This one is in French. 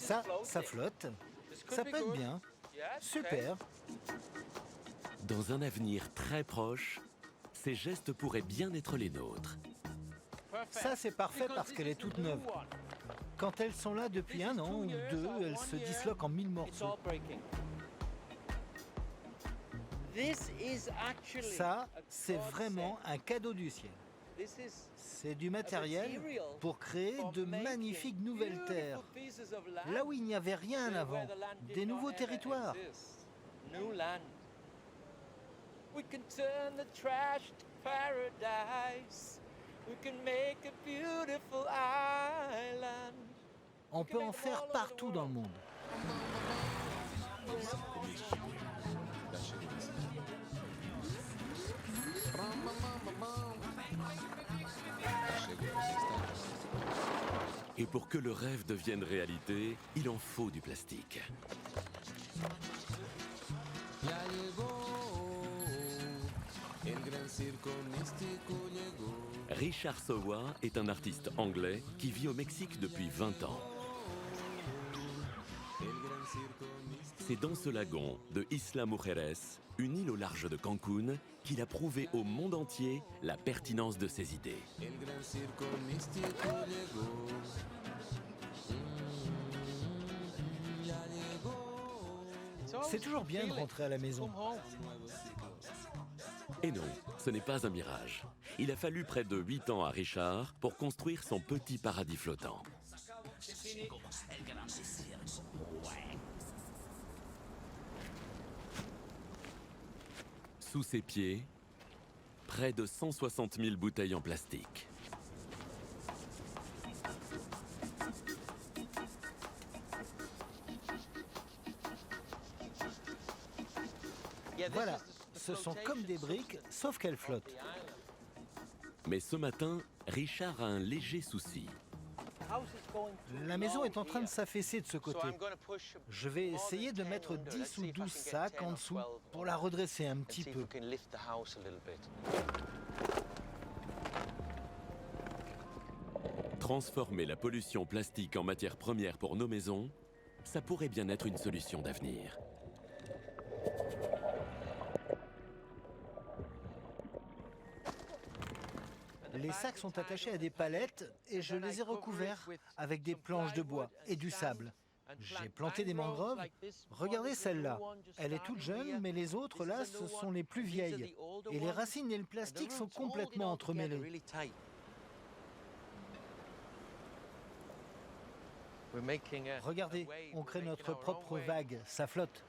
Ça flotte. Ça peut être bien. Super. Dans un avenir très proche, ces gestes pourraient bien être les nôtres. Ça, c'est parfait parce qu'elle est toute neuve. Quand elles sont là depuis 1 an ou 2, elles se disloquent en 1000 morceaux. Ça, c'est vraiment un cadeau du ciel. C'est du matériel pour créer de magnifiques nouvelles terres. Là où il n'y avait rien avant, des nouveaux territoires. On peut en faire partout dans le monde. Et pour que le rêve devienne réalité, il en faut du plastique. Richard Sowa est un artiste anglais qui vit au Mexique depuis 20 ans. C'est dans ce lagon de Isla Mujeres, une île au large de Cancún, qu'il a prouvé au monde entier la pertinence de ses idées. C'est toujours bien de rentrer à la maison. Et non, ce n'est pas un mirage. Il a fallu près de 8 ans à Richard pour construire son petit paradis flottant. Sous ses pieds, près de 160 000 bouteilles en plastique. Voilà, ce sont comme des briques, sauf qu'elles flottent. Mais ce matin, Richard a un léger souci. La maison est en train de s'affaisser de ce côté. Je vais essayer de mettre 10 ou 12 sacs en dessous pour la redresser un petit peu. Transformer la pollution plastique en matière première pour nos maisons, ça pourrait bien être une solution d'avenir. Les sacs sont attachés à des palettes et je les ai recouverts avec des planches de bois et du sable. J'ai planté des mangroves. Regardez celle-là. Elle est toute jeune, mais les autres là, ce sont les plus vieilles. Et les racines et le plastique sont complètement entremêlés. Regardez, on crée notre propre vague, ça flotte.